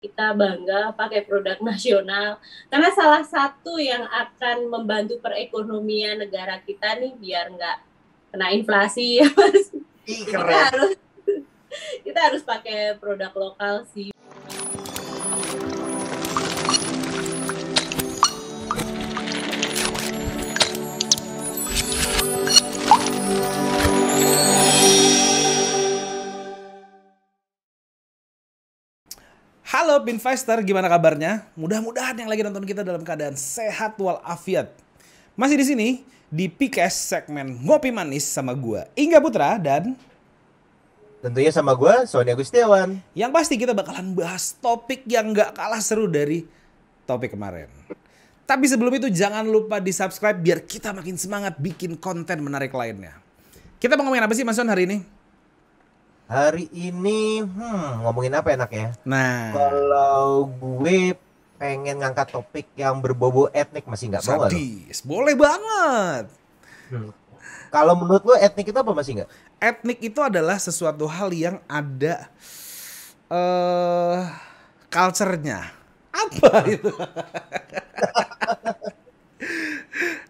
kita bangga pakai produk nasional. Karena salah satu yang akan membantu perekonomian negara kita nih biar nggak kena inflasi, kita Keren. harus kita harus pakai produk lokal sih. Halo Pinvestor, gimana kabarnya? Mudah-mudahan yang lagi nonton kita dalam keadaan sehat walafiat. Masih di sini di Pikes segmen Ngopi Manis sama gua Ingga Putra dan Tentunya sama gue, Sony Agustiawan. yang pasti kita bakalan bahas topik yang gak kalah seru dari topik kemarin. Tapi sebelum itu jangan lupa di-subscribe biar kita makin semangat bikin konten menarik lainnya. Kita mau ngomongin apa sih Mas Son hari ini? Hari ini, ngomongin apa enak ya? Nah, Kalau gue pengen ngangkat topik yang berbau etnik, masih nggak mau nggak lo? sadis, boleh banget. Kalau menurut lo etnik itu apa, masih nggak? Etnik itu adalah sesuatu hal yang ada culture-nya. Apa itu?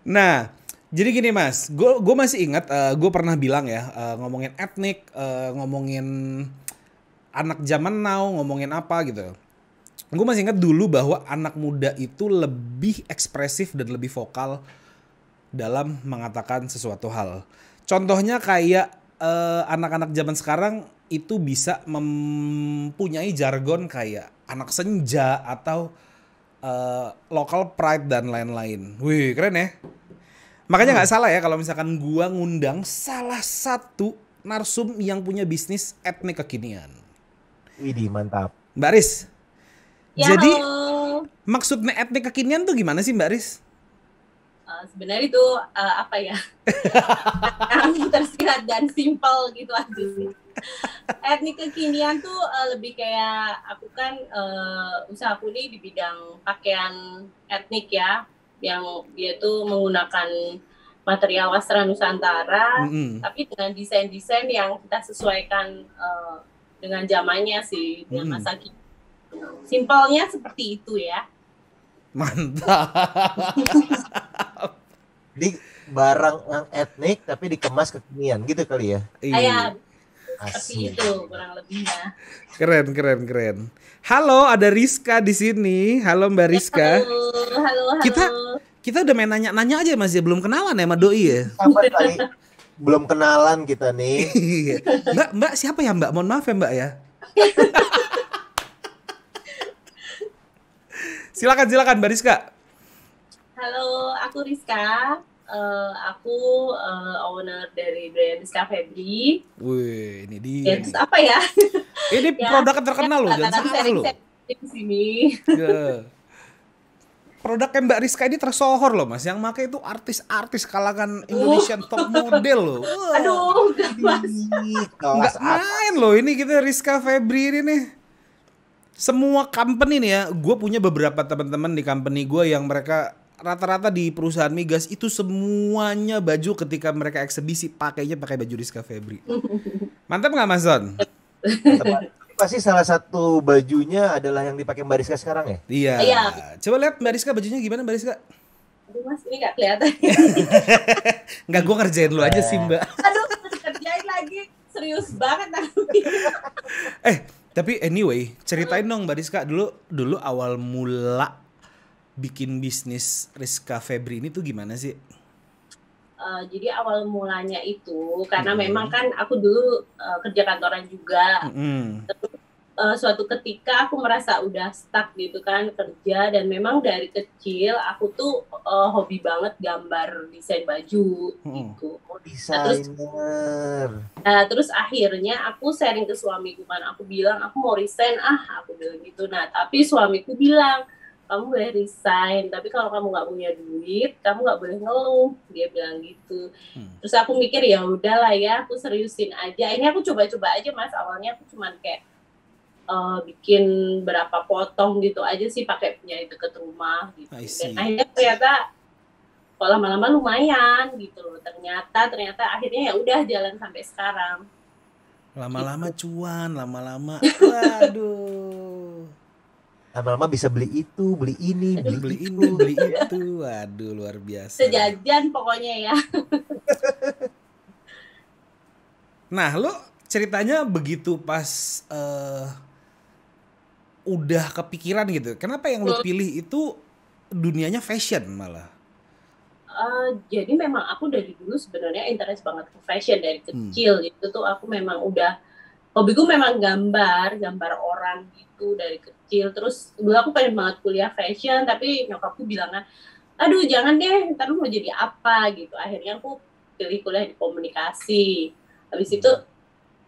Nah, jadi gini Mas, gue masih ingat gue pernah bilang ya ngomongin etnik, ngomongin anak zaman now, ngomongin apa gitu. Gue masih ingat dulu bahwa anak muda itu lebih ekspresif dan lebih vokal dalam mengatakan sesuatu hal. Contohnya kayak anak-anak zaman sekarang itu bisa mempunyai jargon kayak anak senja atau local pride dan lain-lain. Wih, keren ya. Makanya nggak salah ya kalau misalkan gua ngundang salah satu narsum yang punya bisnis etnik kekinian. Widih, mantap. Mbak Riz, Ya, jadi halo. maksudnya etnik kekinian tuh gimana sih Mbak Riz? Sebenarnya itu apa ya? Yang tersirat dan simpel gitu aja sih. Etnik kekinian tuh lebih kayak aku kan usahaku nih di bidang pakaian etnik ya, yang dia tuh menggunakan material wastra Nusantara, tapi dengan desain-desain yang kita sesuaikan dengan zamannya sih, dengan masa kini. Simpelnya seperti itu ya. Mantap. Jadi barang yang etnik tapi dikemas kekinian gitu kali ya? Kayak seperti Asik. itu kurang lebihnya. Keren. Halo, ada Rizka di sini. Halo Mbak Rizka. Halo. Kita udah main nanya-nanya aja Mas ya, belum kenalan ya sama Doi ya. Sabar kali, belum kenalan kita nih. Iya. Mbak siapa ya Mbak? Mohon maaf ya Mbak ya. Silakan Mbak Rizka. Halo, aku Rizka. Aku owner dari brand Rizka Febri. Wih, ini dia. Ya, terus apa ya? Ini Ya, produk terkenal loh, jangan salah loh. Di sini. Ya. Produknya Mbak Rizka ini tersohor loh Mas, yang pakai itu artis-artis kalangan Indonesian top model loh. Wah, Aduh, Mas. nggak main loh ini kita Rizka Febri ini nih. Semua company nih ya, gue punya beberapa teman-teman di company gue yang mereka rata-rata di perusahaan migas itu semuanya baju ketika mereka eksebisi pakainya pakai baju Rizka Febri. Mantap nggak Mas Don? Pasti salah satu bajunya adalah yang dipakai Mbak Rizka sekarang ya? Iya. Iya. Coba lihat Mbak Rizka bajunya gimana Mbak Rizka? Aduh, Mas, ini nggak kelihatan. Nggak, gue ngerjain lu aja sih Mbak. Aduh, kerjain lagi. Serius banget aku. Tapi anyway, ceritain dong Mbak Rizka dulu awal mula bikin bisnis Rizka Febri ini tuh gimana sih? Jadi awal mulanya itu karena memang kan aku dulu kerja kantoran juga. Suatu ketika aku merasa udah stuck gitu kan kerja, dan memang dari kecil aku tuh hobi banget gambar desain baju gitu. Oh, desainer. Terus akhirnya aku sharing ke suamiku kan, aku bilang aku mau resign aku bilang gitu. Nah tapi suamiku bilang kamu boleh resign, tapi kalau kamu nggak punya duit kamu nggak boleh ngeluh, dia bilang gitu. Terus aku mikir ya udahlah ya, aku seriusin aja. Ini aku coba-coba aja Mas, awalnya aku cuman kayak bikin berapa potong gitu aja sih pakai punya deket rumah gitu. Dan akhirnya ternyata kok lama-lama lumayan gitu loh. Ternyata akhirnya ya udah jalan sampai sekarang. Lama-lama gitu. Cuan, lama-lama waduh. Lama-lama bisa beli itu, beli ini, Aduh, Beli beli ini, itu. beli itu. Waduh, luar biasa. sejajan pokoknya ya. Nah, lo ceritanya begitu pas udah kepikiran gitu. Kenapa yang lo pilih itu dunianya fashion malah? Jadi memang aku dari dulu sebenarnya interest banget ke fashion dari kecil. Itu tuh aku memang udah hobiku memang gambar orang gitu dari kecil. Terus dulu aku pengen banget kuliah fashion, tapi nyokapku bilangnya, aduh jangan deh, ntar lu mau jadi apa gitu. Akhirnya aku pilih kuliah di komunikasi. Habis itu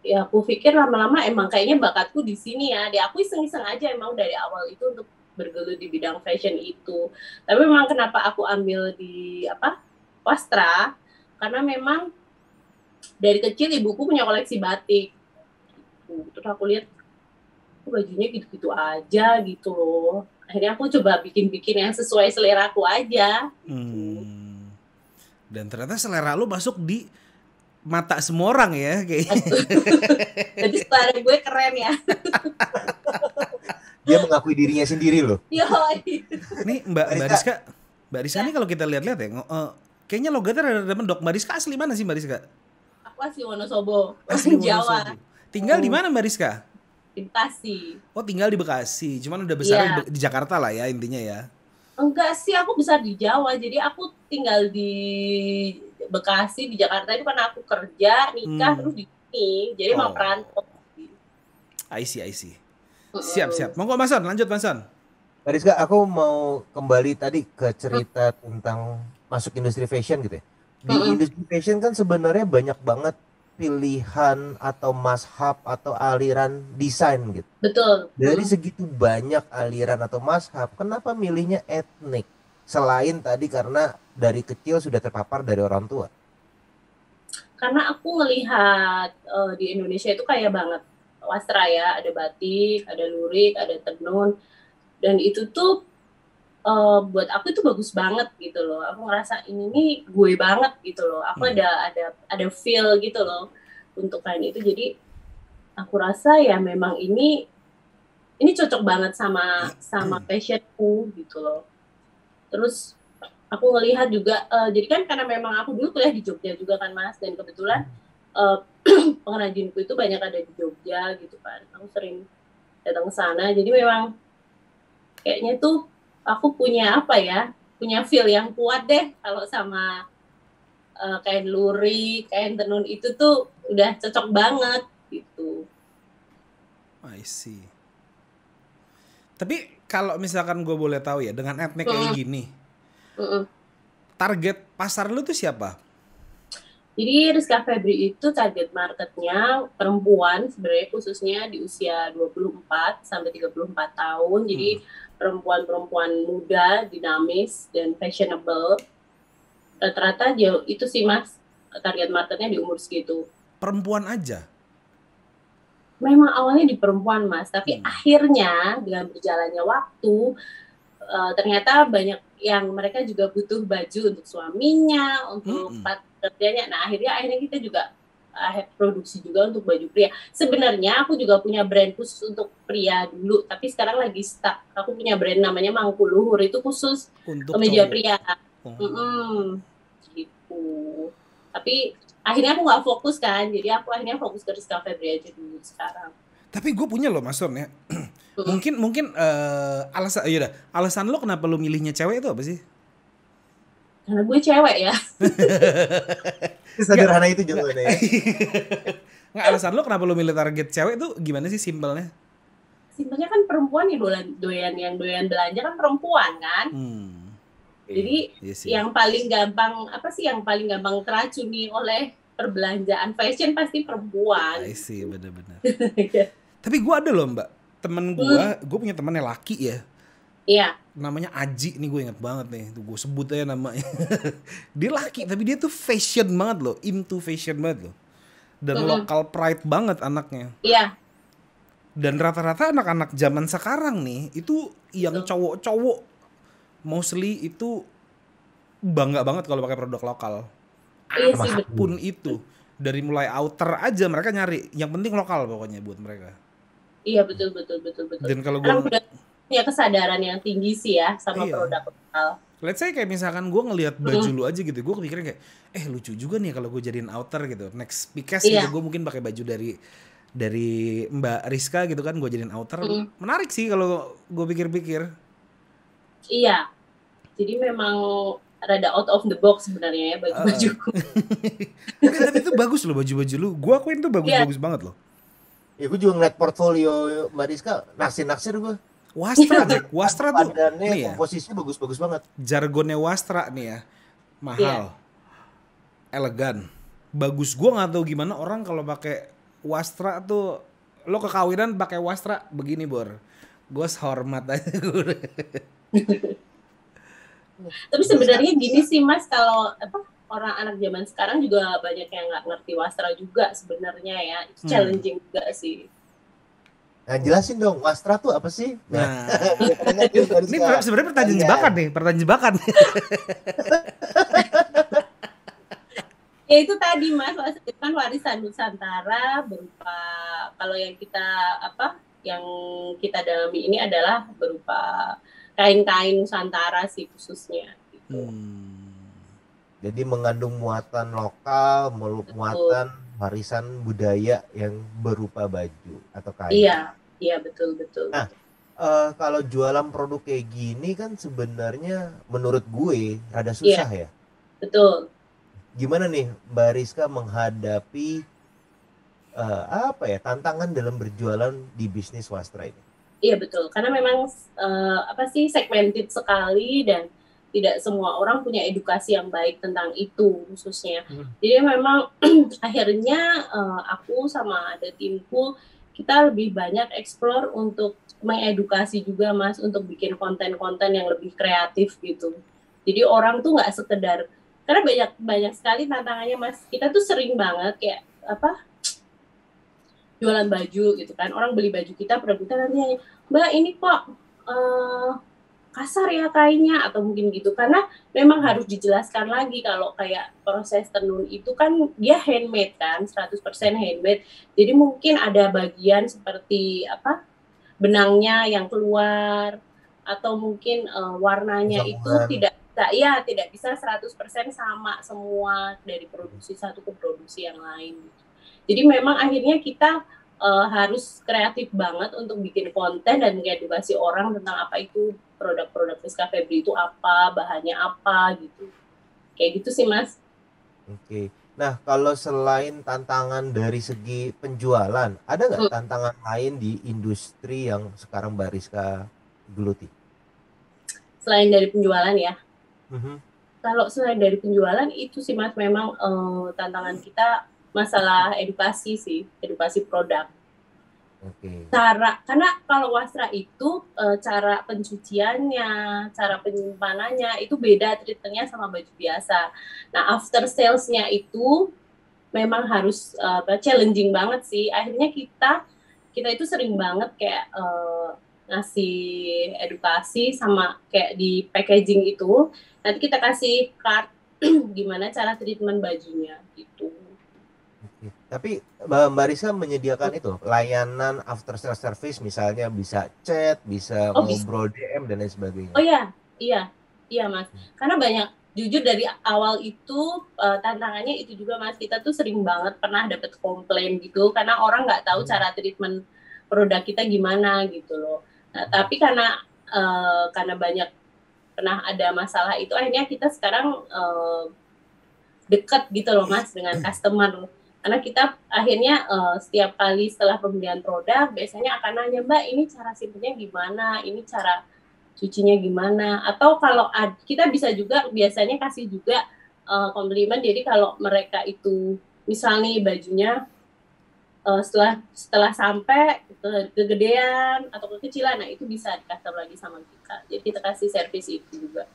ya aku pikir lama-lama emang kayaknya bakatku di sini ya. Aku iseng-iseng aja emang dari awal itu untuk bergelut di bidang fashion itu. Tapi memang kenapa aku ambil di Wastra, karena memang dari kecil ibuku punya koleksi batik. Terus aku lihat bajunya gitu-gitu aja gitu loh. Akhirnya aku coba bikin-bikin yang sesuai selera aku aja. Dan ternyata selera lu masuk di mata semua orang ya kayaknya. Jadi selera gue keren ya. Dia mengakui dirinya sendiri loh. Yoi. Nih Mbak Rizka nih kalau kita lihat-lihat ya, kayaknya logatnya rada mendok. Mbak Rizka asli mana sih Mbak Rizka? Aku asli Wonosobo, Asli Jawa. Wonosobo. Tinggal di mana Mbak Rizka? Di Bekasi. Oh tinggal di Bekasi, cuman udah besar di Jakarta lah ya intinya ya. Enggak sih, aku besar di Jawa, jadi aku tinggal di Bekasi, di Jakarta itu karena aku kerja, nikah, terus di sini, jadi mau perantau. I see. Siap. Monggo Mas Son, lanjut Mas Son. Rizka, aku mau kembali tadi ke cerita tentang masuk industri fashion gitu ya. Di industri fashion kan sebenarnya banyak banget pilihan atau mazhab atau aliran desain gitu. Betul. Dari segitu banyak aliran atau mazhab, kenapa milihnya etnik? Selain tadi karena dari kecil sudah terpapar dari orang tua. Karena aku ngelihat di Indonesia itu kaya banget wastra ya, ada batik, ada lurik, ada tenun, dan itu tuh buat aku itu bagus banget gitu loh. Aku ngerasa ini nih gue banget gitu loh. Aku ada feel gitu loh untuk kain itu. Jadi aku rasa ya memang ini cocok banget sama fashionku gitu loh. Terus aku ngelihat juga jadi kan karena memang aku dulu kuliah di Jogja juga kan Mas, dan kebetulan pengrajinku itu banyak ada di Jogja gitu kan. Aku sering datang ke sana. Jadi memang kayaknya tuh aku punya punya feel yang kuat deh kalau sama kain lurik, kain tenun itu tuh udah cocok banget gitu. I see. Tapi kalau misalkan gue boleh tahu ya, dengan etnik kayak gini, target pasar lu tuh siapa? Jadi Rizka Febri itu target marketnya perempuan sebenarnya, khususnya di usia 24 sampai 34 tahun. Jadi perempuan-perempuan muda, dinamis, dan fashionable. Rata-rata jauh itu sih Mas, target marketnya di umur segitu. Perempuan aja? Memang awalnya di perempuan Mas, tapi akhirnya dengan berjalannya waktu, ternyata banyak yang mereka juga butuh baju untuk suaminya, untuk kerjanya. Nah akhirnya kita juga produksi juga untuk baju pria. Sebenarnya aku juga punya brand khusus untuk pria dulu, tapi sekarang lagi stuck. Aku punya brand namanya Mangkuluhur, itu khusus untuk kemeja pria. Gitu. Tapi akhirnya aku nggak fokus kan, jadi aku akhirnya fokus ke Rizka Febri aja dulu sekarang. Tapi gue punya loh Mas Son ya. mungkin alasan lo kenapa lo milihnya cewek itu apa sih? Karena gue cewek ya. Sederhana itu jawabannya. Nggak, alasan lo kenapa lo milih target cewek itu gimana sih simpelnya? Simpelnya kan perempuan ya doyan belanja kan perempuan kan. Jadi yang paling gampang teracuni oleh perbelanjaan fashion pasti perempuan. I see, benar-benar. Tapi gue ada loh Mbak, temen gue punya temen yang laki ya. Iya. Namanya Aji, nih gue inget banget nih, tuh gue sebut aja namanya. Dia laki, tapi dia tuh fashion banget loh, into fashion banget loh. Dan local pride banget anaknya. Iya. Dan rata-rata anak-anak zaman sekarang nih, itu yang cowok-cowok mostly itu bangga banget kalau pakai produk lokal. Apapun itu, dari mulai outer aja mereka nyari, yang penting lokal pokoknya buat mereka. Iya betul. Dan kalau punya kesadaran yang tinggi sih ya sama Iya. produk lokal. Let's say kayak misalkan gue ngelihat baju lu aja gitu, gue kepikiran kayak, lucu juga nih kalau gue jadiin outer gitu. Next Pikas gitu, Iya. gue mungkin pakai baju dari Mbak Rizka gitu kan, gue jadiin outer. Menarik sih kalau gue pikir-pikir. Iya. Jadi memang rada out of the box sebenarnya ya baju-bajuku. Tapi itu bagus loh baju-baju lu. Gue akuin tuh bagus-bagus banget loh. Ya gue juga ngeliat portfolio Mbak Rizka, naksir gue. Wastra, Jack. Wastra tuh Padannya, nih ya, komposisinya bagus-bagus banget. jargonnya Wastra nih ya, mahal, elegan, bagus. Gue nggak tahu gimana orang kalau pakai Wastra tuh, lo kekawinan pakai Wastra begini Bor, gue hormat aja gue. Tapi sebenarnya gini sih Mas, kalau orang anak zaman sekarang juga banyak yang nggak ngerti Wastra juga sebenarnya ya, itu challenging juga sih. Nah jelasin dong, Wastra tuh apa sih? Nah, ini sebenarnya pertanyaan jebakan. Ya itu tadi Mas, itu kan warisan Nusantara berupa, kalau yang kita dalami ini adalah berupa kain-kain Nusantara sih khususnya gitu. Jadi mengandung muatan lokal, muatan warisan budaya yang berupa baju atau kain. Iya betul. Nah, kalau jualan produk kayak gini kan sebenarnya menurut gue rada susah ya. Betul. Gimana nih Mbak Rizka menghadapi tantangan dalam berjualan di bisnis Wastra ini? Iya betul, karena memang segmented sekali dan tidak semua orang punya edukasi yang baik tentang itu khususnya. Jadi memang akhirnya aku sama ada timku kita lebih banyak explore untuk mengedukasi juga Mas, untuk bikin konten-konten yang lebih kreatif gitu. Jadi orang tuh nggak sekedar, karena banyak sekali tantangannya Mas. Kita tuh sering banget kayak jualan baju gitu kan, orang beli baju kita, produk kita nanti hanya, Mbak ini kok kasar ya kainnya atau mungkin gitu, karena memang harus dijelaskan lagi kalau kayak proses tenun itu kan dia handmade kan, 100% handmade, jadi mungkin ada bagian seperti benangnya yang keluar atau mungkin warnanya itu tidak bisa 100% sama semua dari produksi satu ke produksi yang lain. Jadi memang akhirnya kita harus kreatif banget untuk bikin konten dan mengedukasi orang tentang apa itu produk-produk Friska Febri itu apa, bahannya apa gitu. Kayak gitu sih Mas. Oke. Nah kalau selain tantangan dari segi penjualan, ada nggak tantangan lain di industri yang sekarang Mbak Rizka geluti? Selain dari penjualan ya? Kalau selain dari penjualan itu sih Mas, memang tantangan kita masalah edukasi sih, edukasi produk. Karena kalau Wastra itu cara pencuciannya, cara penyimpanannya itu beda treatmentnya sama baju biasa. Nah after salesnya itu memang harus challenging banget sih. Akhirnya kita itu sering banget kayak ngasih edukasi sama kayak di packaging itu. Nanti kita kasih card gimana cara treatment bajunya gitu. Tapi Mbak Rizka menyediakan itu layanan after sales service, misalnya bisa chat, bisa ngobrol DM dan lain sebagainya. Oh iya Mas. Karena jujur dari awal itu tantangannya itu juga Mas, kita tuh sering banget pernah dapet komplain gitu karena orang nggak tahu cara treatment produk kita gimana gitu loh. Nah, tapi karena banyak pernah ada masalah itu, akhirnya kita sekarang deket gitu loh Mas dengan customer. Karena kita akhirnya setiap kali setelah pembelian produk biasanya akan nanya, Mbak ini cara simpennya gimana, ini cara cucinya gimana, atau kalau kita bisa juga biasanya kasih juga komplimen. Jadi kalau mereka itu misalnya bajunya setelah sampai kegedean atau kekecilan, nah itu bisa di custom lagi sama kita. Jadi kita kasih servis itu juga.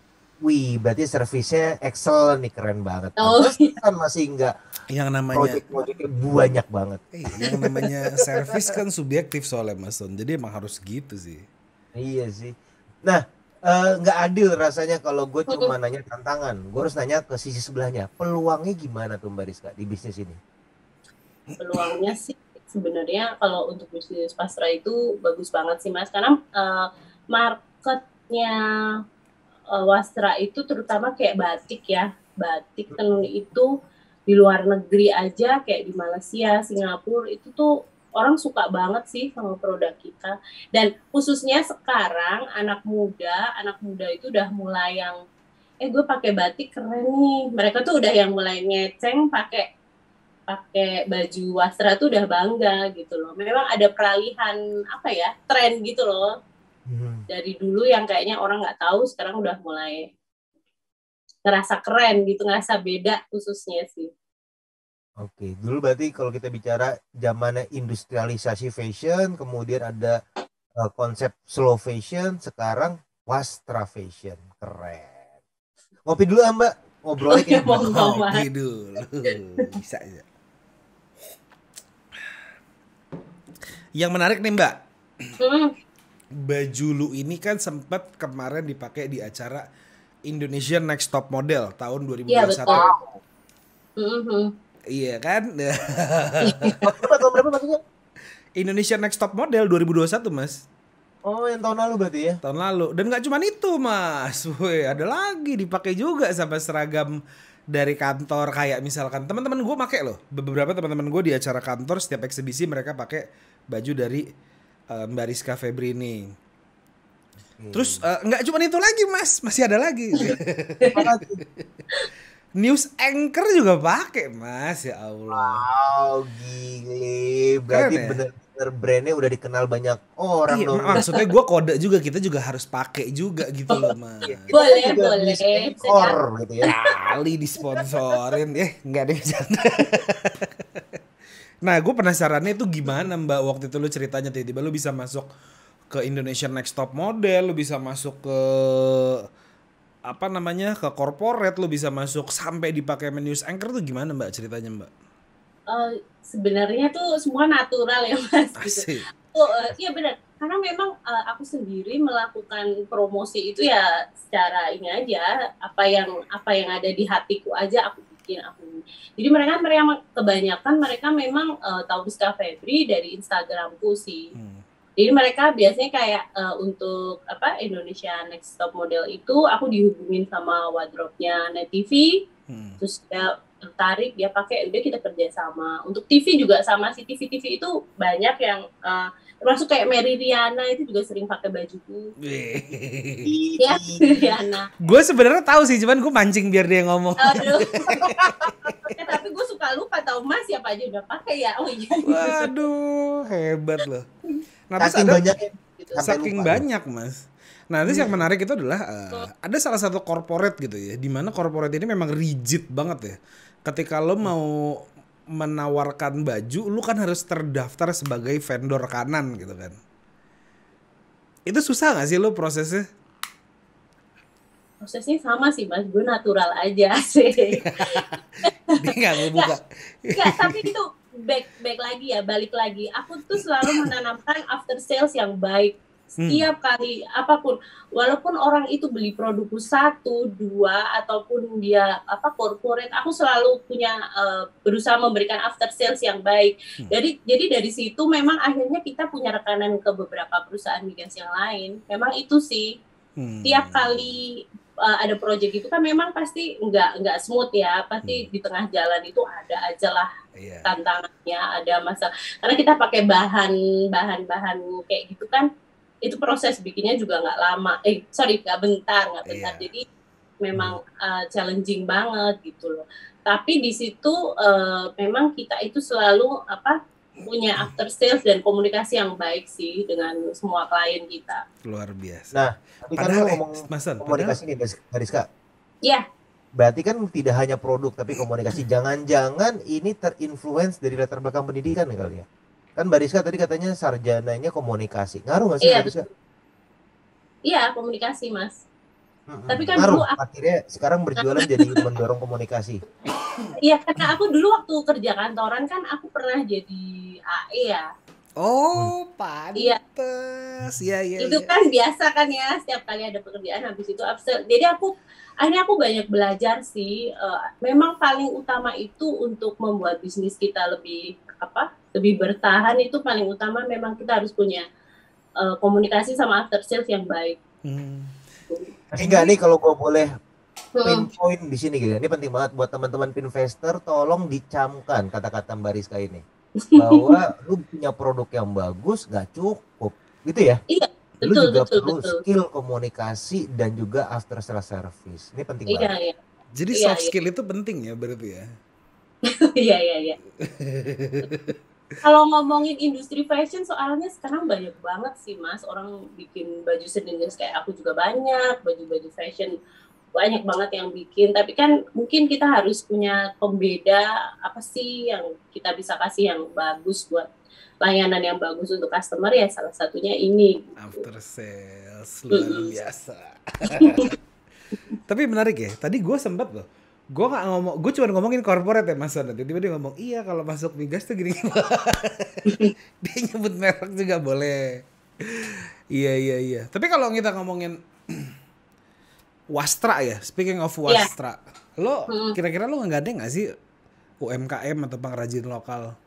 Wih, berarti servisnya excellent nih, keren banget. Kan masih enggak yang namanya project-projectnya banyak banget. Yang namanya servis kan subjektif soalnya Mas Son. Jadi emang harus gitu sih. Iya sih. Nah, nggak adil rasanya kalau gue cuma nanya tantangan. Gue harus nanya ke sisi sebelahnya. Peluangnya gimana tuh Mbak Rizka di bisnis ini? Peluangnya sih sebenarnya kalau untuk bisnis Wastra itu bagus banget sih Mas. Karena marketnya wastra itu terutama kayak batik ya, batik tenun itu di luar negeri aja kayak di Malaysia, Singapura itu tuh orang suka banget sih sama produk kita. Dan khususnya sekarang anak muda itu udah mulai yang gue pakai batik keren nih. Mereka tuh udah yang mulai ngeceng pakai pakai baju wastra tuh udah bangga gitu loh. Memang ada peralihan apa ya, tren gitu loh. Dari dulu yang kayaknya orang nggak tahu sekarang udah mulai ngerasa keren gitu, ngerasa beda khususnya sih. Oke, dulu berarti kalau kita bicara zamannya industrialisasi fashion, kemudian ada konsep slow fashion, sekarang wastra fashion. Keren. Ngopi dulu Mbak, ngobrolnya kayak Ngopi dulu. Bisa aja. Yang menarik nih Mbak, baju lu ini kan sempat kemarin dipakai di acara Indonesian Next Top Model tahun 2021. Iya betul. Iya kan? Tahun berapa maksudnya? Indonesia Next Top Model 2021 Mas. Oh yang tahun lalu berarti ya? Tahun lalu. Dan gak cuma itu Mas, woi ada lagi dipakai juga sama seragam dari kantor. Kayak misalkan teman-teman gue pakai loh. Beberapa teman-teman gue di acara kantor setiap eksibisi mereka pakai baju dari Mbak Rizka Febrini. Terus nggak cuma itu lagi Mas, masih ada lagi. News anchor juga pakai Mas, ya Allah. Wow, gile. Berarti ya? bener-bener brandnya udah dikenal banyak orang dong. Maksudnya gue kode juga, kita juga harus pakai juga gitu loh Mas. Boleh. Gitu ya. Kali disponsorin, nggak ada bercanda. Nah, gue penasarannya itu gimana Mbak waktu itu lu ceritanya tiba-tiba lu bisa masuk ke Indonesian Next Top Model, lu bisa masuk ke apa namanya ke corporate, lu bisa masuk sampai dipakai news anchor tuh gimana Mbak ceritanya Mbak? Sebenarnya tuh semua natural ya Mas. Asik. Gitu. Iya benar. Karena memang aku sendiri melakukan promosi itu ya secara ini aja, apa yang ada di hatiku aja aku bikin aku. Jadi mereka kebanyakan mereka memang tahu Rizka Febri dari Instagramku sih. Jadi mereka biasanya kayak untuk Indonesia Next Top Model itu aku dihubungin sama wardrobe-nya Net TV, terus dia tertarik dia pakai, udah kita kerja sama. Untuk TV juga sama sih, TV itu banyak yang termasuk kayak Mary Riana itu juga sering pakai bajuku. Ya, Riana. Gue sebenarnya tahu sih, cuman gue mancing biar dia ngomong. Aduh. Tapi gue suka lupa tahu Mas siapa aja udah pakai ya. Oh iya. Waduh, hebat loh. Nah, saking banyak Mas. Nah, terus yang menarik itu adalah ada salah satu corporate gitu ya, di mana corporate ini memang rigid banget ya. Ketika lo mau menawarkan baju, lo kan harus terdaftar sebagai vendor kanan gitu kan. Itu susah gak sih lo prosesnya? Prosesnya sama sih Mas, gue natural aja sih. Dia gak mau buka. Enggak, tapi itu balik lagi. Aku tuh selalu menanamkan after sales yang baik. Setiap kali apapun, walaupun orang itu beli produkku 1, 2 ataupun dia corporate, aku selalu punya berusaha memberikan after sales yang baik. Jadi dari situ memang akhirnya kita punya rekanan ke beberapa perusahaan migas yang lain. Memang itu sih. Tiap kali ada proyek itu kan memang pasti nggak smooth ya, pasti di tengah jalan itu ada aja lah tantangannya, ada masalah. Karena kita pakai bahan kayak gitu kan, itu proses bikinnya juga nggak lama, nggak bentar. Jadi memang challenging banget gitu loh. Tapi di situ memang kita itu selalu punya after sales dan komunikasi yang baik sih dengan semua klien kita. Luar biasa. Nah, tapi kan ngomong komunikasi nih Mbak Rizka. Iya. Berarti kan tidak hanya produk tapi komunikasi. Jangan-jangan ini terinfluence dari latar belakang pendidikan nih kali ya. Kan Mbak Rizka tadi katanya sarjananya komunikasi. Ngaruh nggak sih Mbak Rizka? Iya, komunikasi Mas. Tapi kan ngaruh. Dulu akhirnya sekarang berjualan jadi mendorong komunikasi. Iya, karena aku dulu waktu kerja kantoran kan aku pernah jadi AE ya. Oh, pantes. Iya. Itu kan biasa kan ya, setiap kali ada pekerjaan habis itu absen. Jadi akhirnya aku banyak belajar sih. Memang paling utama itu untuk membuat bisnis kita lebih bertahan, itu paling utama memang kita harus punya komunikasi sama after sales yang baik. Masih nggak nih kalau gue boleh pinpoint di sini gitu. Ini penting banget buat teman-teman investor, tolong dicamkan kata-kata Mbak Rizka ini. Bahwa lu punya produk yang bagus nggak cukup, gitu ya. Iya, Lu betul, juga betul, perlu betul. skill komunikasi dan juga after sales service. Ini penting Iya, banget. iya. Jadi Iya, soft iya. skill itu penting ya berarti ya. Iya, iya, iya. Kalau ngomongin industri fashion, soalnya sekarang banyak banget sih Mas, orang bikin baju sendiri, kayak aku juga banyak, baju-baju fashion banyak banget yang bikin. Tapi kan mungkin kita harus punya pembeda apa sih yang kita bisa kasih yang bagus buat layanan yang bagus untuk customer, ya salah satunya ini. After sales luar biasa. Tapi menarik ya. Tadi gue sempat loh. Gue nggak ngomong, gue cuma ngomongin corporate ya Mas Wan. Tiba-tiba dia ngomong, iya kalau masuk migas tuh gini. Dia nyebut merek juga boleh. Iya. Tapi kalau kita ngomongin Wastra ya, speaking of Wastra, lo kira-kira lo nggak ada nggak sih UMKM atau pengrajin lokal?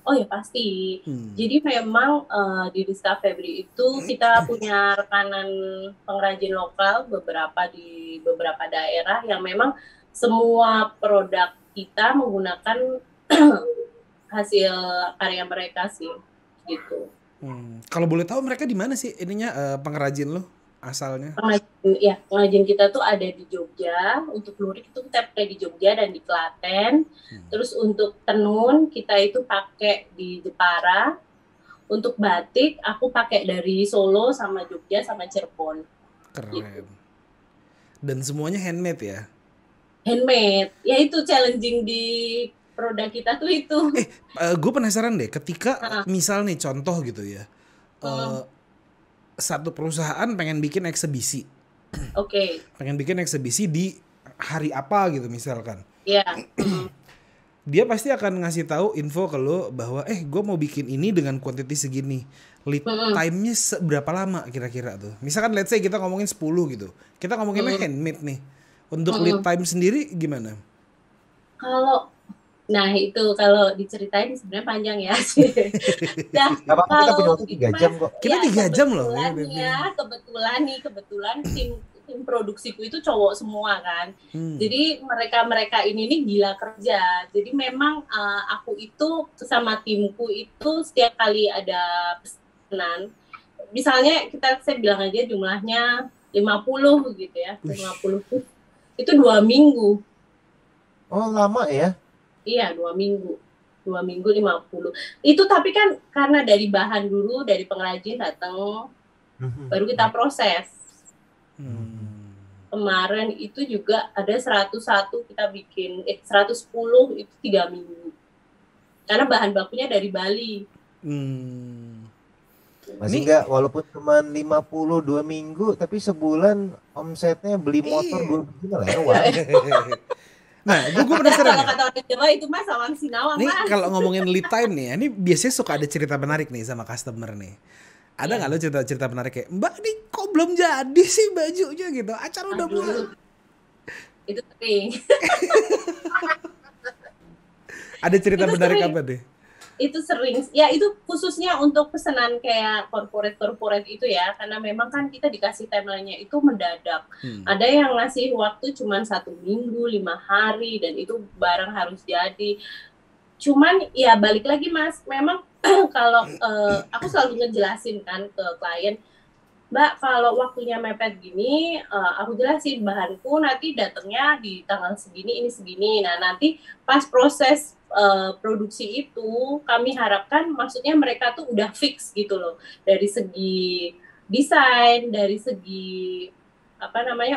Oh ya pasti. Jadi memang di Rizka Febri itu kita punya rekanan pengrajin lokal di beberapa daerah yang memang semua produk kita menggunakan hasil karya mereka sih, gitu. Kalau boleh tahu mereka di mana sih ininya pengrajin lo asalnya? Pengrajin kita tuh ada di Jogja. Untuk lurik itu kita pakai di Jogja dan di Klaten. Terus untuk tenun kita itu pakai di Jepara. Untuk batik aku pakai dari Solo sama Jogja sama Cirebon. Keren. Gitu. Dan semuanya handmade ya? Handmade. Ya itu challenging di produk kita tuh itu. Gue penasaran deh, ketika misal nih contoh gitu ya, satu perusahaan pengen bikin eksebisi. Oke. Pengen bikin eksebisi di hari apa gitu misalkan. Iya. Dia pasti akan ngasih tahu info ke lo bahwa gue mau bikin ini dengan quantity segini. Lead time-nya seberapa lama kira-kira tuh? Misalkan let's say kita ngomongin 10 gitu. Kita ngomonginnya handmade nih. Untuk lead time sendiri gimana? Nah itu kalau diceritain sebenarnya panjang ya. Nah, apa-apa, kita punya waktu 3 jam kok. Kita 3 jam loh. Kebetulan tim produksiku itu cowok semua kan. Jadi mereka ini nih gila kerja. Jadi memang aku itu sama timku itu setiap kali ada pesanan, misalnya saya bilang aja jumlahnya 50 gitu ya. 50 itu 2 minggu. Oh lama ya? Iya 2 minggu. 2 minggu 50. Itu tapi kan karena dari bahan dulu, dari pengrajin datang, baru kita proses. Kemarin itu juga ada 101 kita bikin, 110 itu 3 minggu. Karena bahan bakunya dari Bali. Masih enggak, walaupun cuma 52 minggu, tapi sebulan omsetnya beli motor 2 biji lewat. Nah, gue penasaran. Kalau kata orang Jawa itu Mas sawang sinawang. Nih kalau ngomongin lead time nih, ini biasanya suka ada cerita menarik nih sama customer nih. Ada nggak lo cerita menarik kayak, Mbak nih kok belum jadi sih bajunya gitu, acara udah mulai. Itu sering. Ada cerita menarik apa deh? Itu sering, ya itu khususnya untuk pesanan kayak corporate itu ya, karena memang kan kita dikasih timeline-nya itu mendadak. Ada yang ngasih waktu cuma 1 minggu, 5 hari, dan itu barang harus jadi. Cuman ya balik lagi Mas, memang kalau aku selalu ngejelasin kan ke klien, Mbak kalau waktunya mepet gini, aku jelasin bahanku nanti datangnya di tanggal segini, ini segini. Nah nanti pas proses produksi itu kami harapkan maksudnya mereka tuh udah fix gitu loh, dari segi desain, dari segi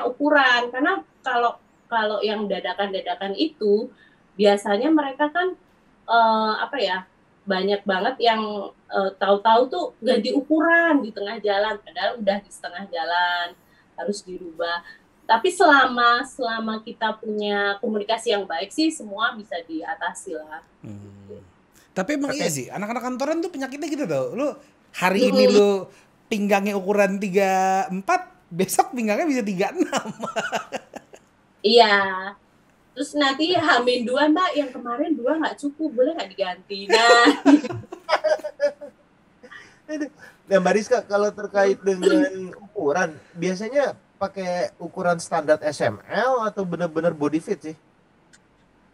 ukuran. Karena kalau yang dadakan itu biasanya mereka kan banyak banget yang tahu-tahu tuh ganti ukuran di tengah jalan, padahal udah di setengah jalan harus dirubah. Tapi selama kita punya komunikasi yang baik sih, semua bisa diatasi lah. Tapi emang iya sih, anak-anak kantoran tuh penyakitnya gitu tau. Lu hari ini lu pinggangnya ukuran 34, besok pinggangnya bisa 36. Iya. Terus nanti H-2 Mbak, yang kemarin 2 nggak cukup, boleh nggak diganti? Nah. Nah, Mbak Rizka, kalau terkait dengan ukuran, biasanya pakai ukuran standar SML atau benar-benar body fit sih?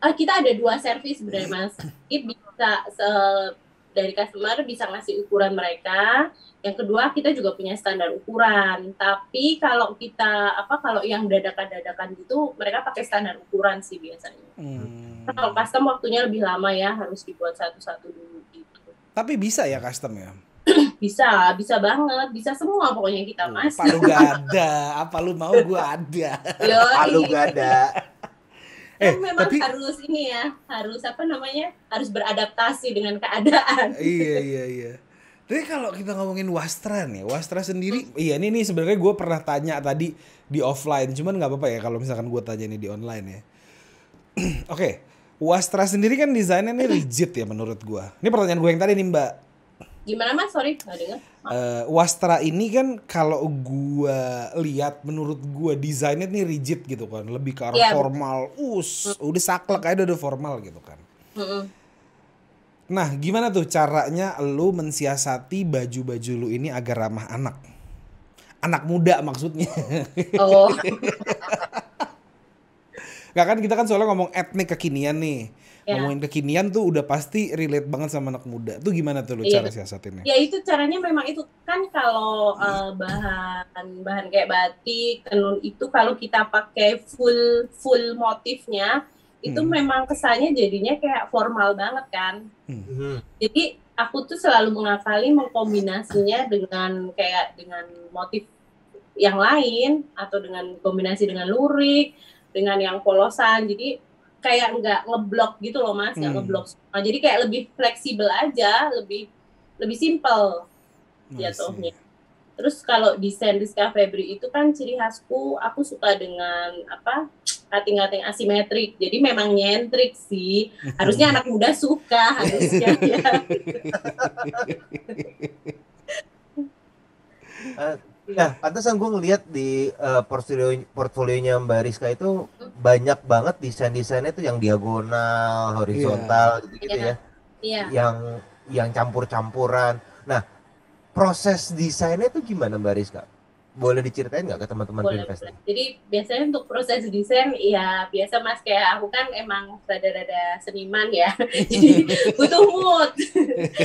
Kita ada 2 servis sebenarnya Mas. Ini bisa dari customer bisa ngasih ukuran mereka. Yang kedua kita juga punya standar ukuran. Tapi kalau kalau yang dadakan-dadakan gitu mereka pakai standar ukuran sih biasanya. Kalau custom waktunya lebih lama ya, harus dibuat satu-satu dulu gitu. Tapi bisa ya custom ya? Bisa banget, bisa semua pokoknya kita Mas. Apa lu gak ada? Apa lu mau gua ada? Palu gak ada. Memang harus ini ya, harus beradaptasi dengan keadaan. Iya. Tapi kalau kita ngomongin Wastra nih, Wastra sendiri, iya ini sebenarnya gue pernah tanya tadi di offline, cuman nggak apa-apa ya kalau misalkan gue tanya ini di online ya. Oke, Wastra sendiri kan desainnya nih rigid ya menurut gue. Ini pertanyaan gue yang tadi nih Mbak. Gimana Mas? Sorry, nggak dengar. Wastra ini kan kalau gue lihat menurut gue desainnya nih rigid gitu kan, lebih ke arah formal, udah saklek aja udah formal gitu kan. Nah, gimana tuh caranya lu mensiasati baju-baju lu ini agar ramah anak? Anak muda maksudnya. Oh. Gak kan kita kan soalnya ngomong etnik kekinian nih. Ngomongin kekinian tuh udah pasti relate banget sama anak muda. Tuh gimana tuh lu cara siasatinnya? Ya itu caranya memang itu kan kalau bahan kayak batik, tenun itu kalau kita pakai full motifnya itu memang kesannya jadinya kayak formal banget kan. Jadi aku tuh selalu mengakali mengkombinasinya dengan motif yang lain atau dengan kombinasi dengan lurik, dengan yang polosan. Jadi kayak nggak ngeblok gitu loh Mas, nggak ngeblok. Nah, jadi kayak lebih fleksibel aja, lebih simple jatuhnya. Terus kalau desain Rizka Febri itu kan ciri khasku, aku suka dengan cutting-cutting asimetrik. Jadi memang nyentrik sih. Harusnya anak muda suka harusnya ya. Nah, pantesan gue ngeliat di portfolionya Mbak Rizka itu banyak banget desain-desainnya tuh yang diagonal, horizontal gitu-gitu ya. Iya. Yang campur-campuran. Nah, proses desainnya tuh gimana Mbak Rizka? Boleh diceritain nggak ke teman-teman investor? Jadi biasanya untuk proses desain ya biasa Mas, kayak aku kan emang rada-rada seniman ya. Jadi butuh mood.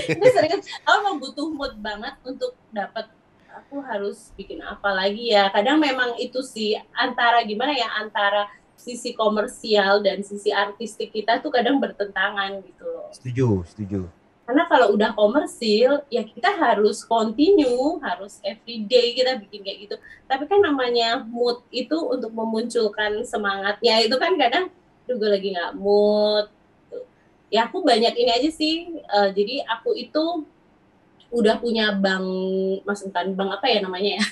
Ini sering aku emang butuh mood banget untuk dapat aku harus bikin apa lagi ya. Kadang memang itu sih antara sisi komersial dan sisi artistik kita tuh kadang bertentangan gitu loh. Setuju. Karena kalau udah komersil, ya kita harus continue, harus everyday kita bikin kayak gitu. Tapi kan namanya mood itu untuk memunculkan semangatnya, itu kan kadang juga lagi nggak mood. Ya aku banyak ini aja sih, jadi aku itu udah punya bukan bank apa ya namanya ya,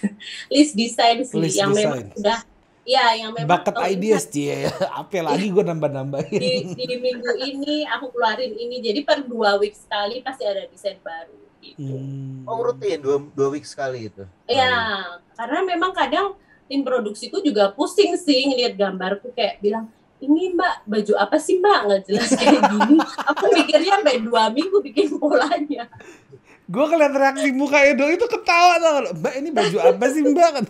list design sih, yang memang udah yang memang bucket ideas dia ya. Apa lagi gue nambah-nambahin. Di minggu ini aku keluarin ini, jadi per 2 week sekali pasti ada desain baru gitu. Oh rutin 2 week sekali itu? Iya, karena memang kadang tim produksiku juga pusing sih ngeliat gambarku kayak bilang, ini Mbak baju apa sih Mbak, nggak jelas kayak gini. Aku mikirnya sampai 2 minggu bikin polanya. Gue ngeliat reaksi muka Edo itu ketawa tau, Mbak ini baju apa sih Mbak?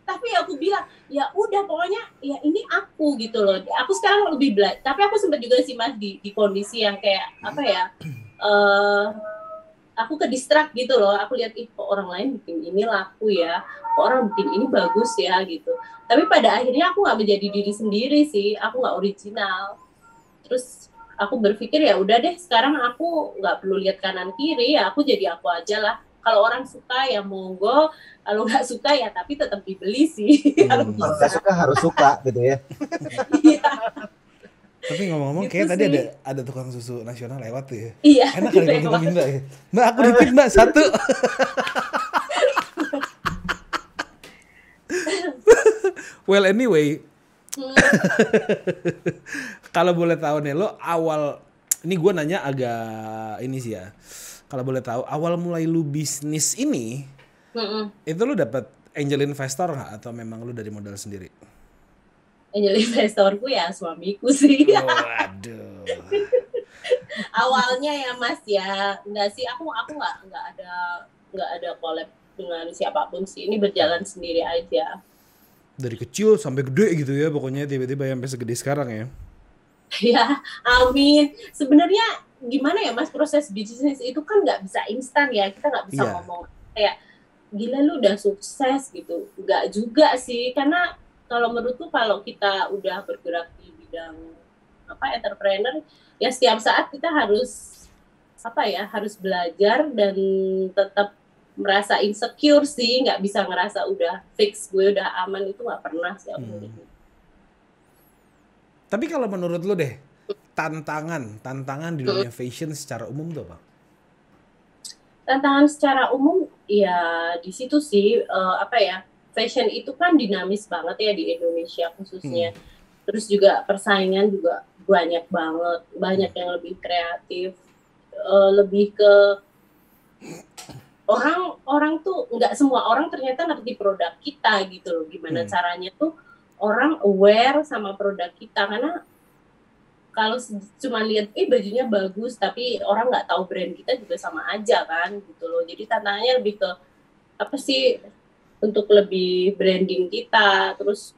Tapi aku bilang ya udah pokoknya ya ini aku gitu loh. Aku sekarang lebih belajar. Tapi aku sempat juga sih Mas di kondisi yang kayak aku ke distract gitu loh. Aku lihat kok orang lain bikin ini laku ya, kok orang bikin ini bagus ya gitu. Tapi pada akhirnya aku nggak menjadi diri sendiri sih. Aku nggak original. Terus aku berpikir ya udah deh, sekarang aku nggak perlu lihat kanan kiri, ya aku jadi aku aja lah. Kalau orang suka ya monggo, kalau nggak suka ya tapi tetap dibeli sih. Kalau nggak suka harus suka gitu ya. Iya. Tapi ngomong-ngomong gitu kayak sih. tadi ada tukang susu nasional lewat tuh ya. Iya. Enak kali kalau kita minta ya. Mbak aku nitip Mbak 1. Well anyway, kalau boleh tahu nih lo awal, ini gue nanya agak ini sih ya. Kalau boleh tahu awal mulai lu bisnis ini, itu lu dapat angel investor nggak atau memang lu dari modal sendiri? Angel investorku ya suamiku sih. Waduh. Awalnya ya Mas ya, enggak sih, aku nggak ada collab dengan siapapun sih. Ini berjalan sendiri aja. Dari kecil sampai gede gitu ya, pokoknya tiba-tiba sampai segede sekarang ya. Ya, amin. Sebenarnya gimana ya Mas, proses bisnis itu kan nggak bisa instan ya. Kita nggak bisa Iya. ngomong kayak gila lu udah sukses gitu. Nggak juga sih, karena kalau menurutku kalau kita udah bergerak di bidang entrepreneur, ya setiap saat kita harus harus belajar dan tetap merasa insecure sih, nggak bisa ngerasa udah fix gue udah aman, itu nggak pernah sih aku. Tapi kalau menurut lu deh, tantangan di dunia fashion secara umum tuh apa? Tantangan secara umum ya di situ sih, fashion itu kan dinamis banget ya di Indonesia khususnya. Terus juga persaingan juga banyak banget, banyak yang lebih kreatif, lebih ke orang tuh nggak semua orang ternyata ngerti produk kita gitu loh. Gimana caranya tuh orang aware sama produk kita, karena kalau cuma lihat bajunya bagus tapi orang nggak tahu brand kita juga sama aja kan gitu loh. Jadi tantangannya lebih ke apa sih, untuk lebih branding kita, terus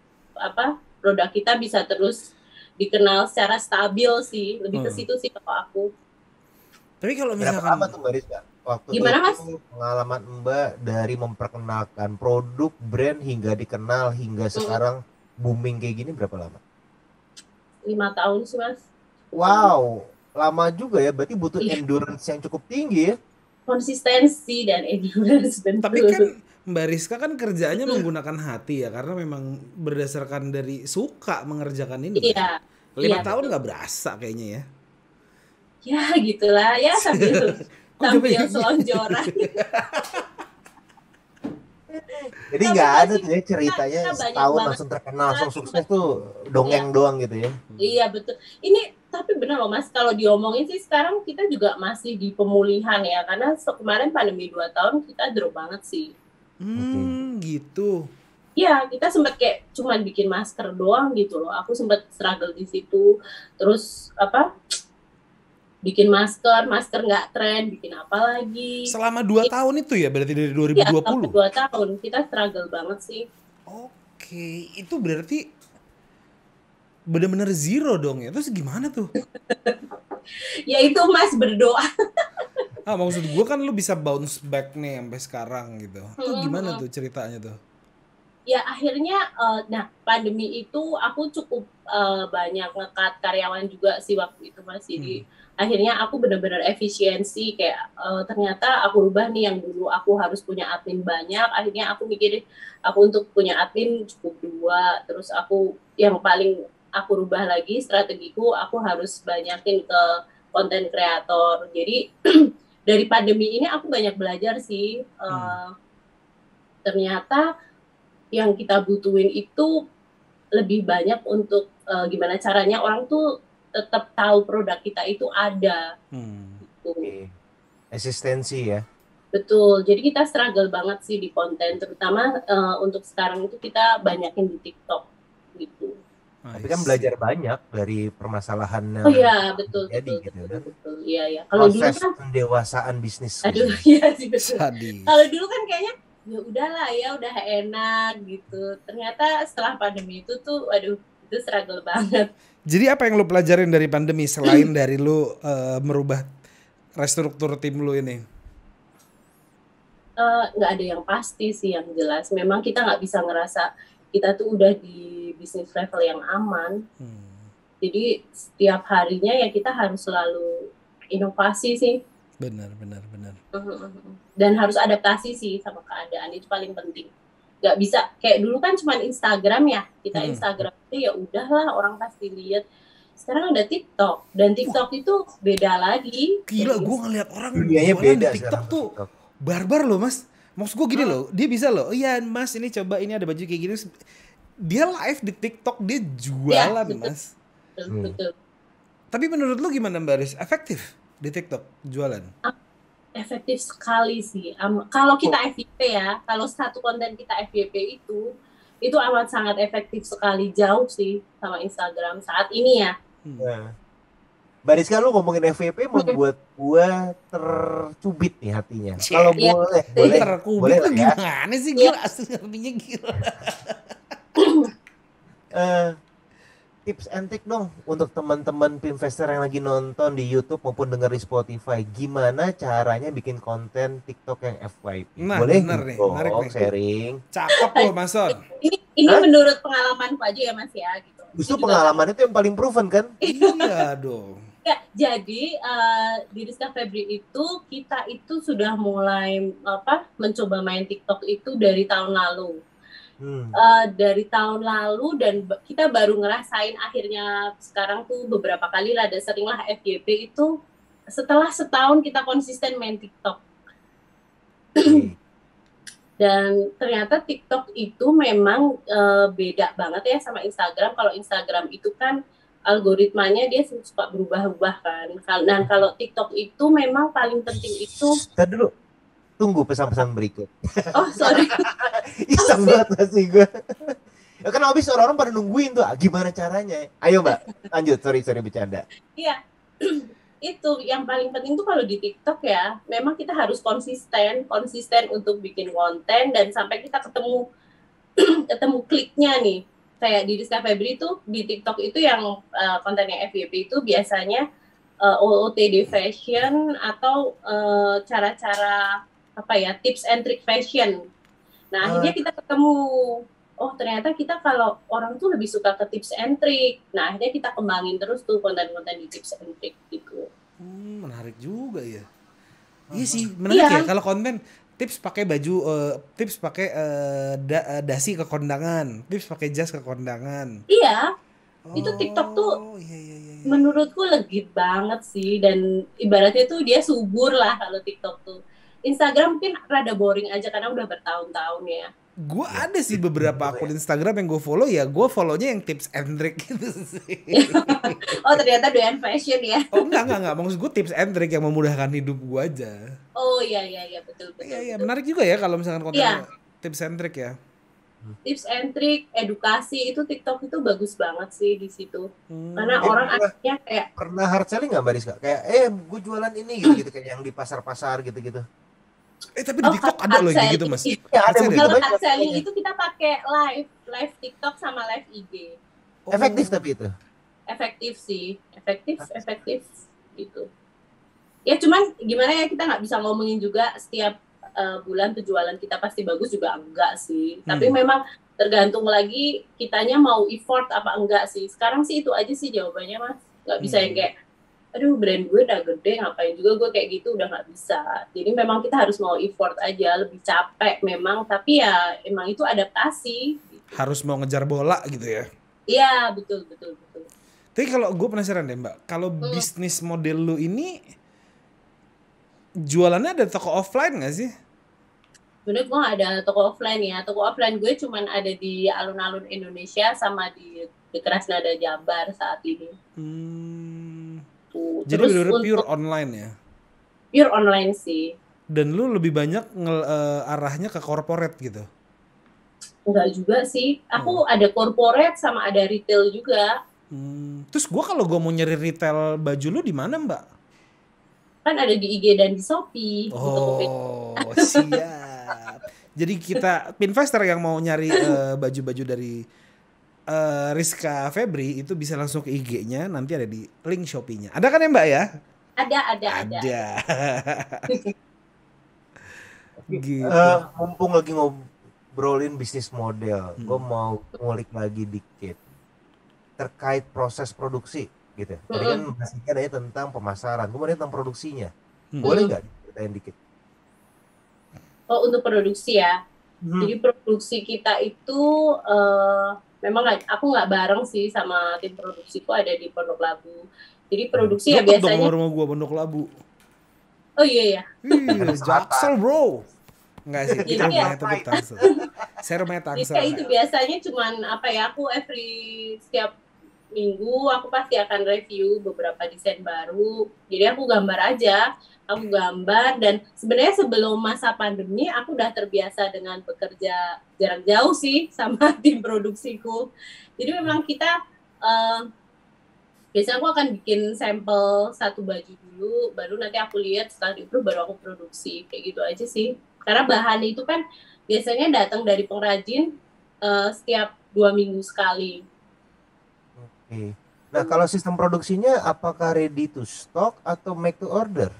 produk kita bisa terus dikenal secara stabil sih, lebih ke situ sih kalau aku. Tapi kalau Berapa misalkan lama tuh Mbak Rizka waktu Gimana, itu Mas? pengalaman Mbak dari memperkenalkan produk brand hingga dikenal hingga sekarang booming kayak gini berapa lama? 5 tahun sih Mas. Wow, lama juga ya, berarti butuh endurance yang cukup tinggi ya. Konsistensi dan endurance, betul. Tapi kan Mbak Rizka kan kerjaannya menggunakan hati ya, karena memang berdasarkan dari suka mengerjakan ini. Iya. 5 tahun nggak berasa kayaknya ya. Ya gitulah ya, sambil selonjoran. Jadi nggak ada tuh ya ceritanya setahun langsung terkenal, langsung sukses tuh dongeng doang gitu ya. Iya betul. Ini tapi benar loh Mas, kalau diomongin sih sekarang kita juga masih di pemulihan ya, karena kemarin pandemi 2 tahun kita drop banget sih. Gitu. Iya, kita sempat kayak cuman bikin masker doang gitu loh. Aku sempat struggle di situ. Terus bikin masker nggak tren, bikin apa lagi. Selama 2 tahun itu ya, berarti dari 2020? Iya, sampai 2 tahun. Kita struggle banget sih. Oke, itu berarti benar-benar zero dong ya. Terus gimana tuh? Ya itu Mas, berdoa. Maksud gue kan lu bisa bounce back nih sampai sekarang gitu. Itu gimana tuh ceritanya tuh? Ya akhirnya, pandemi itu aku cukup banyak nge-cut karyawan juga sih waktu itu Mas. Jadi akhirnya aku benar-benar efisiensi, kayak ternyata aku rubah nih, yang dulu aku harus punya admin banyak, akhirnya aku mikirin aku untuk punya admin cukup 2, terus aku yang paling aku rubah lagi strategiku, aku harus banyakin ke konten kreator. Jadi dari pandemi ini aku banyak belajar sih, ternyata yang kita butuhin itu lebih banyak untuk gimana caranya orang tuh tetap tahu produk kita itu ada. Gitu. Eksistensi ya. Betul. Jadi kita struggle banget sih di konten, terutama untuk sekarang itu kita banyakin di TikTok gitu. Tapi kan belajar banyak dari permasalahan. Oh iya, betul. Iya. Kalau dulu kan pendewasaan bisnis. Aduh, iya sih betul. Kalau dulu kan kayaknya ya udahlah ya, udah enak gitu. Ternyata setelah pandemi itu tuh, aduh, itu struggle banget. Jadi apa yang lo pelajarin dari pandemi selain dari lo merubah restruktur tim lo ini? Nggak ada yang pasti sih, yang jelas. Memang kita nggak bisa ngerasa kita tuh udah di bisnis level yang aman. Jadi setiap harinya ya kita harus selalu inovasi sih. Benar. Dan harus adaptasi sih sama keadaan, itu paling penting. Nggak bisa kayak dulu kan cuma Instagram ya, kita Instagram itu ya udahlah orang pasti lihat. Sekarang ada TikTok, dan TikTok itu beda lagi. Gila, gue ngeliat orang dunianya jualan beda di TikTok tuh barbar loh Mas. Maksud gue gini loh, dia bisa loh, iya Mas ini coba, ini ada baju kayak gini. Dia live di TikTok, dia jualan ya, Mas. Betul. Tapi menurut lu gimana Mbak Riz? Efektif di TikTok jualan? Efektif sekali sih. Kalau kita FYP ya, kalau satu konten kita FYP itu amat sangat efektif sekali, jauh sih sama Instagram saat ini ya. Mbak Rizka, lu ngomongin FYP membuat gua tercubit nih hatinya. Kalau Iya. boleh Terkubit lah tuh ya. gimana sih Iya. gila, asli artinya gila. Eh, tips and trick dong untuk teman-teman investor yang lagi nonton di YouTube maupun denger di Spotify. Gimana caranya bikin konten TikTok yang FYP? Nah Boleh bener nggak nih, menarik dong nih. sharing? Cakep loh Mas Son. Ini Hah? menurut pengalamanku aja ya Mas ya gitu. Justru Ini juga pengalaman itu yang paling proven kan? Iya dong. ya, jadi di Rizka Febri itu kita itu sudah mulai mencoba main TikTok itu dari tahun lalu. Hmm. Dari tahun lalu dan kita baru ngerasain akhirnya sekarang tuh beberapa kali lah dan seringlah FYP itu setelah setahun kita konsisten main TikTok. Oke. Dan ternyata TikTok itu memang beda banget ya sama Instagram. Kalau Instagram itu kan algoritmanya dia suka berubah-ubah kan. Dan kalau TikTok itu memang paling penting itu Tadi dulu, tunggu pesan-pesan berikut. oh sorry Iseng banget sih gue. Ya kan habis orang-orang pada nungguin tuh, gimana caranya? Ayo Mbak, lanjut. Sorry bercanda. iya itu yang paling penting tuh kalau di TikTok ya memang kita harus konsisten untuk bikin konten dan sampai kita ketemu kliknya nih. Kayak di Rizka Febri itu di TikTok itu yang kontennya FYP itu biasanya OOTD fashion atau cara-cara tips and trick fashion. Nah akhirnya kita ketemu, oh ternyata kita kalau orang tuh lebih suka ke tips and trick. Nah akhirnya kita kembangin terus tuh konten-konten di tips and trick gitu. Menarik juga ya. Iya sih, menarik ya kalau konten tips pakai baju, tips pakai dasi ke kondangan, tips pakai jas ke kondangan. Iya, itu TikTok tuh iya. menurutku legit banget sih dan ibaratnya tuh dia subur lah kalau TikTok tuh. Instagram mungkin rada boring aja karena udah bertahun-tahun ya. Gue ada sih beberapa akun Instagram yang gue follow ya, gue follownya yang tips and trick gitu sih. Oh ternyata doyan fashion ya. Oh enggak, maksud gue tips and trick yang memudahkan hidup gue aja. Oh iya betul. Iya, menarik juga ya kalau misalkan konten tips and trick ya. Tips and trick, edukasi itu TikTok itu bagus banget sih di situ. Karena orang akhirnya kayak pernah hard selling nggak Mbak Rizka? Kayak gue jualan ini gitu kayak yang di pasar-pasar gitu. Tapi di TikTok ada loh yang gitu Mas. Ya, ada kalau hard selling itu kita pakai live TikTok sama live IG. Efektif tapi itu. Efektif sih, efektif gitu. Ya cuman gimana ya kita nggak bisa ngomongin juga setiap bulan penjualan kita pasti bagus juga enggak sih. Tapi memang tergantung lagi kitanya mau effort apa enggak sih. Sekarang sih itu aja sih jawabannya Mas. Nggak bisa yang kayak aduh brand gue udah gede ngapain juga gue kayak gitu, udah nggak bisa. Jadi memang kita harus mau effort aja, lebih capek memang, tapi ya emang itu adaptasi gitu. Harus mau ngejar bola gitu ya. Iya betul. Tapi kalau gue penasaran deh Mbak, kalau bisnis model lu ini jualannya ada toko offline nggak sih? Sebenarnya gue nggak ada toko offline ya. Toko offline gue cuman ada di alun-alun Indonesia sama di Krasnada Jabar saat ini. Jadi benar-benar pure online ya? Pure online sih. Dan lu lebih banyak arahnya ke corporate gitu? Enggak juga sih. Aku ada corporate sama ada retail juga. Terus gue mau nyari retail baju lu di mana Mbak? Kan ada di IG dan di Shopee. Oh siap. Jadi kita investor yang mau nyari baju-baju dari Rizka Febri itu bisa langsung ke IG-nya, nanti ada di link Shopee-nya. Ada kan ya Mbak ya? Ada. Gitu. Mumpung lagi ngobrolin bisnis model, gue mau ngulik lagi dikit terkait proses produksi gitu. Tadi kan bahasnya ada tentang pemasaran, gue mau tentang produksinya. Boleh nggak ceritain dikit? Oh untuk produksi ya. Jadi produksi kita itu memang aku nggak bareng sih sama tim produksiku, ada di Pondok Labu. Jadi produksi ya biasanya. Rumah gua Pondok Labu. Oh iya. Jaksel bro. Enggak sih, kita rumahnya tuh di Tangsel. Saya rumahnya Tangsel. Jadi itu biasanya cuman aku setiap minggu aku pasti akan review beberapa desain baru. Jadi aku gambar aja. Aku gambar dan sebenarnya sebelum masa pandemi aku udah terbiasa dengan bekerja jarak jauh sih sama tim produksiku. Jadi memang kita Biasanya aku akan bikin sampel satu baju dulu, baru nanti aku lihat setelah di-approve baru aku produksi, kayak gitu aja sih. Karena bahan itu kan biasanya datang dari pengrajin setiap 2 minggu sekali. Oke. Nah, kalau sistem produksinya apakah ready to stock atau make to order?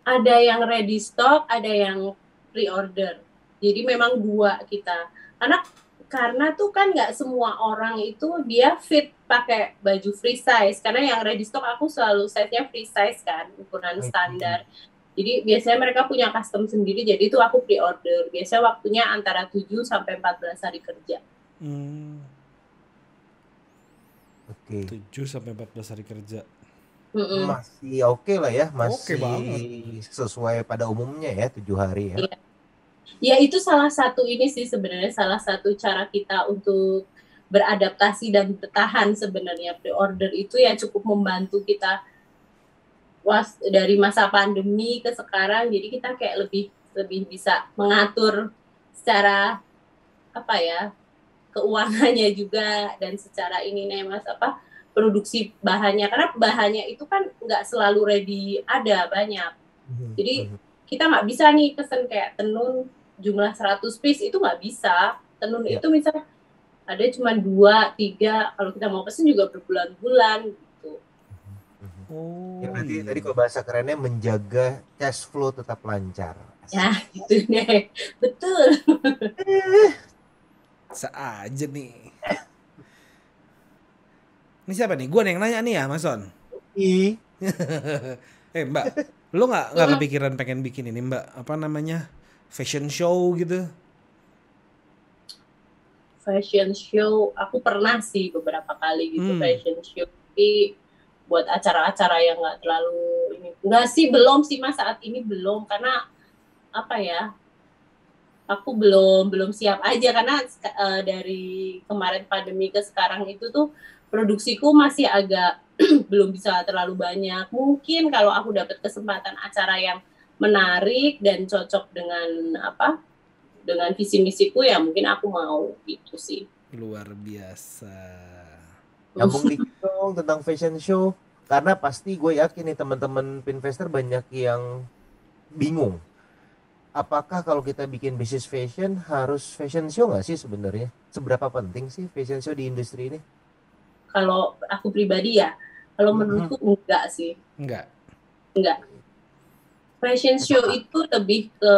Ada yang ready stock, ada yang pre-order. Jadi memang dua kita. Karena tuh kan nggak semua orang itu dia fit pakai baju free size. Karena yang ready stock aku selalu size-nya free size kan, ukuran standar. Jadi biasanya mereka punya custom sendiri, jadi itu aku pre-order. Biasanya waktunya antara 7 sampai 14 hari kerja. Oke. 7 sampai 14 hari kerja. Masih oke lah ya, Oke masih banget. sesuai pada umumnya ya, 7 hari ya. Iya. Ya itu salah satu ini sih sebenarnya, salah satu cara kita untuk beradaptasi dan bertahan sebenarnya. Pre-order itu ya cukup membantu kita dari masa pandemi ke sekarang, jadi kita kayak lebih bisa mengatur secara apa ya, keuangannya juga, dan secara ini nih Mas, produksi bahannya, karena bahannya itu kan nggak selalu ready, ada banyak. Jadi kita nggak bisa nih pesen kayak tenun jumlah 100 piece, itu nggak bisa. Tenun itu misalnya ada cuma 2, 3, kalau kita mau pesen juga berbulan-bulan gitu. Ya berarti tadi kalau bahasa kerennya menjaga cash flow tetap lancar. Ya gitu deh, betul. Seaja nih. Ini siapa nih? Gue yang nanya nih ya, Mas Son. Mbak, lo nggak kepikiran pengen bikin ini Mbak? Apa namanya? Fashion show gitu? Fashion show, aku pernah sih beberapa kali gitu fashion show. Tapi buat acara-acara yang nggak terlalu ini. Enggak sih, belum sih Mas, saat ini belum. Karena apa ya, aku belum siap aja. Karena dari kemarin pandemi ke sekarang itu tuh produksiku masih agak belum bisa terlalu banyak. Mungkin kalau aku dapat kesempatan acara yang menarik dan cocok dengan dengan visi misiku, ya mungkin aku mau gitu sih. Luar biasa. Nyambung dikit dong tentang fashion show, karena pasti gue yakin nih teman-teman Pinvestor banyak yang bingung. Apakah kalau kita bikin bisnis fashion harus fashion show nggak sih sebenarnya? Seberapa penting sih fashion show di industri ini? Kalau aku pribadi ya, kalau menurutku enggak sih. Enggak. Fashion show itu lebih ke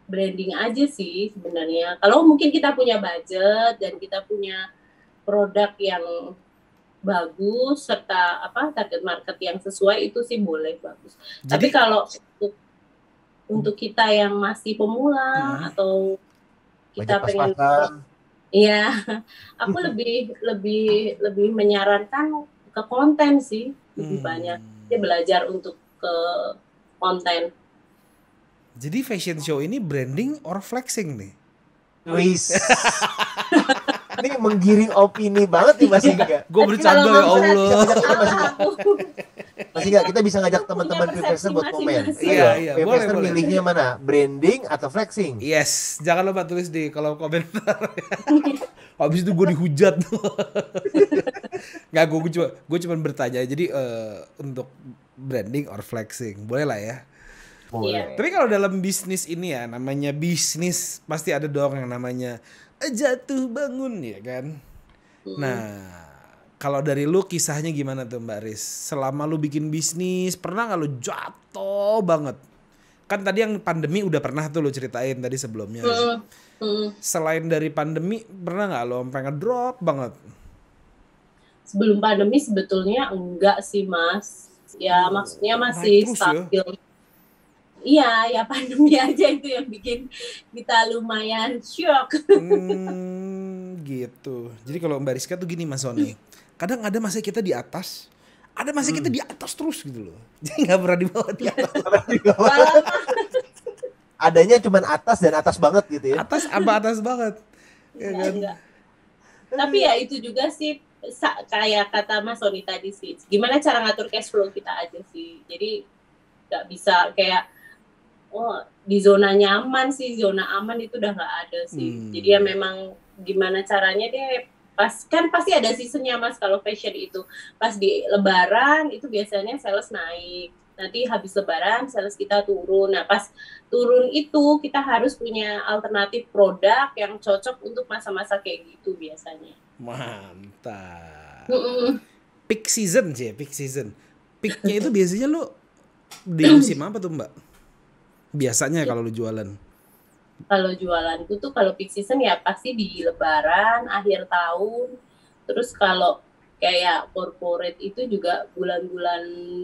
branding aja sih sebenarnya. Kalau mungkin kita punya budget dan kita punya produk yang bagus serta target market yang sesuai, itu sih boleh bagus. Tapi kalau untuk kita yang masih pemula atau kita pengen, iya, aku lebih menyarankan ke konten sih, lebih banyak dia belajar untuk ke konten. Jadi fashion show ini branding or flexing nih? Wis. Ini menggiring opini banget nih Mas Hingga. Gue bercanda ya Allah. Mas Hingga, kita bisa ngajak teman-teman Pinvestor buat komen. Iya, Pinvestor boleh. milihnya mana? Branding atau flexing? Yes, jangan lupa tulis di kolom komentar. Habis itu gue dihujat. Nggak, gue cuma bertanya. Jadi untuk branding or flexing, boleh lah ya. Boleh. Tapi kalau dalam bisnis ini ya, namanya bisnis pasti ada dong yang namanya jatuh bangun ya kan. Nah, kalau dari lu kisahnya gimana tuh Mbak Riz? Selama lu bikin bisnis, pernah nggak lu jatuh banget? Kan tadi yang pandemi udah pernah tuh lu ceritain tadi sebelumnya. Selain dari pandemi, pernah nggak lu sampai ngedrop banget? Sebelum pandemi sebetulnya enggak sih Mas. Ya maksudnya masih stabil. Iya, ya pandemi aja itu yang bikin kita lumayan shock. Gitu. Jadi kalau Mbak Rizka tuh gini Mas Sony, kadang ada masa kita di atas, ada masa kita di atas terus gitu loh. Jadi nggak pernah di bawah, di atas. Adanya cuma atas dan atas banget gitu ya. Atas banget. Ya kan? Enggak. Tapi ya itu juga sih, kayak kata Mas Sony tadi sih, gimana cara ngatur cash flow kita aja sih. Jadi nggak bisa kayak di zona nyaman sih, zona aman itu udah nggak ada sih. Jadi ya memang gimana caranya deh kan pasti ada seasonnya Mas kalau fashion itu. Pas di Lebaran itu biasanya sales naik. Nanti habis Lebaran sales kita turun. Nah pas turun itu kita harus punya alternatif produk yang cocok untuk masa-masa kayak gitu biasanya. Mantap. Mm-mm. Peak season sih, peak season. Peaknya itu biasanya lu di musim apa tuh Mbak? Biasanya kalau lu jualan. Kalau jualanku tuh kalau peak season ya pasti di Lebaran, akhir tahun. Terus kalau kayak corporate itu juga bulan-bulan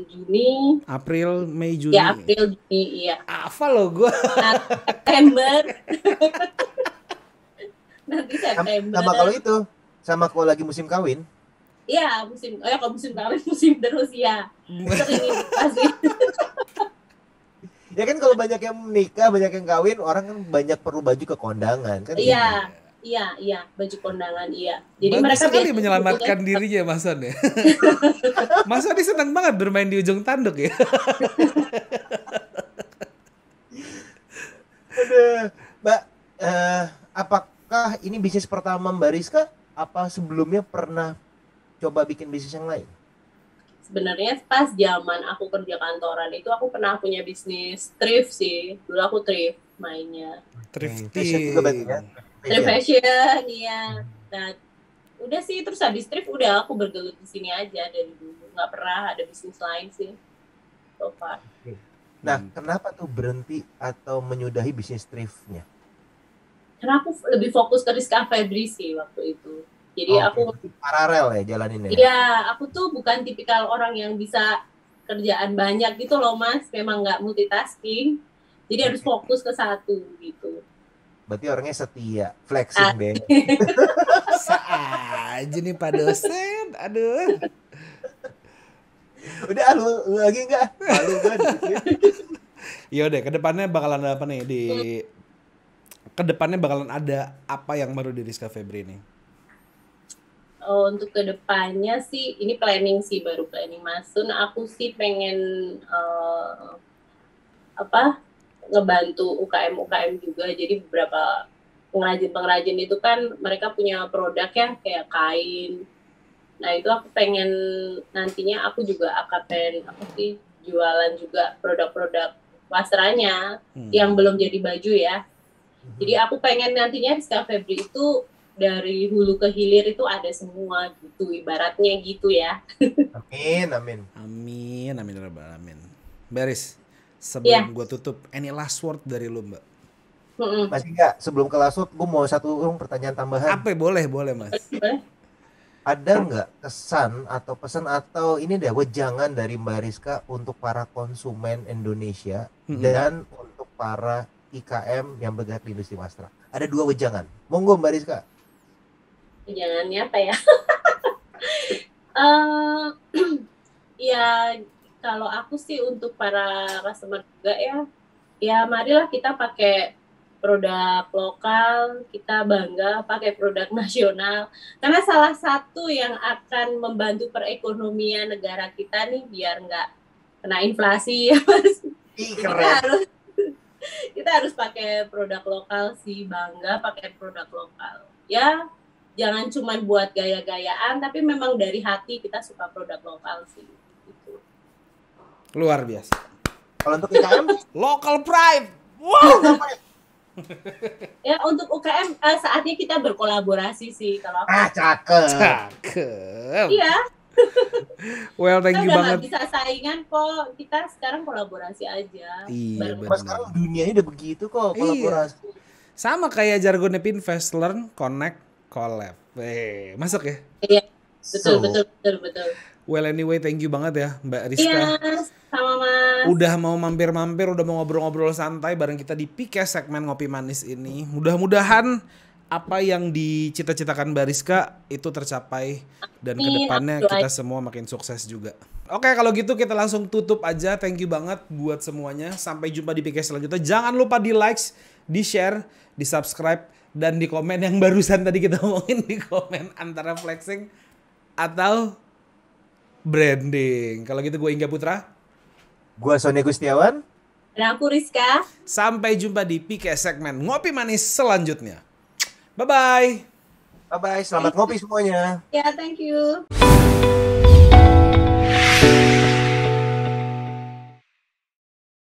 Juni, April, Mei, Juni. ya April, Juni, iya. Apa lo gue? September. Nanti September. Sama kalau itu, sama kalau lagi musim kawin. Iya, kalau musim kawin musim terus ya. Sering ini pasti. Ya kan kalau banyak yang menikah, banyak yang kawin, orang kan banyak perlu baju ke kondangan kan. Iya, iya, baju kondangan iya. Jadi Bagus mereka sekali biasanya menyelamatkan dirinya Mas Son ya. Mas Son senang banget bermain di ujung tanduk ya. Aduh, Mbak, apakah ini bisnis pertama Mbak Rizka? Apa sebelumnya pernah coba bikin bisnis yang lain? sebenarnya pas zaman aku kerja kantoran itu aku pernah punya bisnis thrift sih. Dulu aku thrift mainnya. Fashion juga berarti ya? Thrift fashion, iya. Nah, udah sih terus habis thrift udah aku bergelut di sini aja dari dulu. Nggak pernah ada bisnis lain sih. So far. Nah, kenapa tuh berhenti atau menyudahi bisnis thriftnya? Karena aku lebih fokus ke Rizka Febri sih waktu itu. Jadi aku paralel ya jalanin ya? Iya, aku tuh bukan tipikal orang yang bisa kerjaan banyak gitu loh Mas. Memang nggak multitasking. Jadi harus fokus ke satu gitu. Berarti orangnya setia, flexing deh. Aja nih Pak dosen, aduh. Udah lu lagi nggak? Malu kan? Yaudah, kedepannya bakalan ada apa nih di kedepannya bakalan ada apa yang baru di Rizka Febri nih? Untuk kedepannya sih ini planning sih baru planning Masun. Aku sih pengen ngebantu UKM juga. Jadi beberapa pengrajin itu kan mereka punya produk ya kayak kain. Nah itu aku pengen nantinya aku juga akan jualan juga produk-produk wastranya yang belum jadi baju ya. Jadi aku pengen nantinya Rizka Febri itu dari hulu ke hilir itu ada semua gitu, ibaratnya gitu ya. Amin. Amin. Beres. Sebelum gua tutup, any last word dari lu Mbak? Masih nggak? Sebelum ke last word, gue mau satu pertanyaan tambahan. Apa boleh Mas? Ada nggak kesan atau pesan atau ini deh wejangan dari Mbak Rizka untuk para konsumen Indonesia dan untuk para IKM yang bergerak di industri wastra? Ada 2 wejangan. Monggo Mbak Rizka. Wejangannya apa ya? Ya kalau aku sih untuk para customer juga ya marilah kita pakai produk lokal, kita bangga pakai produk nasional. Karena salah satu yang akan membantu perekonomian negara kita nih biar nggak kena inflasi ya Mas. Kita harus pakai produk lokal sih, bangga pakai produk lokal. Ya, jangan cuma buat gaya-gayaan, tapi memang dari hati kita suka produk lokal sih. Gitu. Luar biasa. Kalau untuk IKM? Local pride. Wow. Ya untuk UKM saatnya kita berkolaborasi sih kalau aku. Cakep. Iya. Well, thank you banget. Kita udah bisa saingan kok. Kita sekarang kolaborasi aja. Iya, benar. Sekarang dunia ini udah begitu kok kolaborasi. Iya. Sama kayak jargonnya Pinvest, learn, connect, collab. Masuk ya? Iya. Betul. Well anyway, thank you banget ya Mbak Rizka. Iya, sama Mas. Udah mau mampir-mampir, udah mau ngobrol-ngobrol santai bareng kita di Pikes segmen Ngopi Manis ini. Mudah-mudahan apa yang dicita-citakan Mbak Rizka itu tercapai dan kedepannya kita semua makin sukses juga. Oke, kalau gitu kita langsung tutup aja. Thank you banget buat semuanya. Sampai jumpa di Pikes selanjutnya. Jangan lupa di like, di share, di subscribe, dan di komen yang barusan tadi kita omongin di komen antara flexing atau branding. Kalau gitu gue Ingga Putra. Gue Sony Gustiawan. Dan aku Rizka. Sampai jumpa di Pikes segmen Ngopi Manis selanjutnya. Bye-bye. Bye bye, selamat ngopi semuanya. Ya, thank you.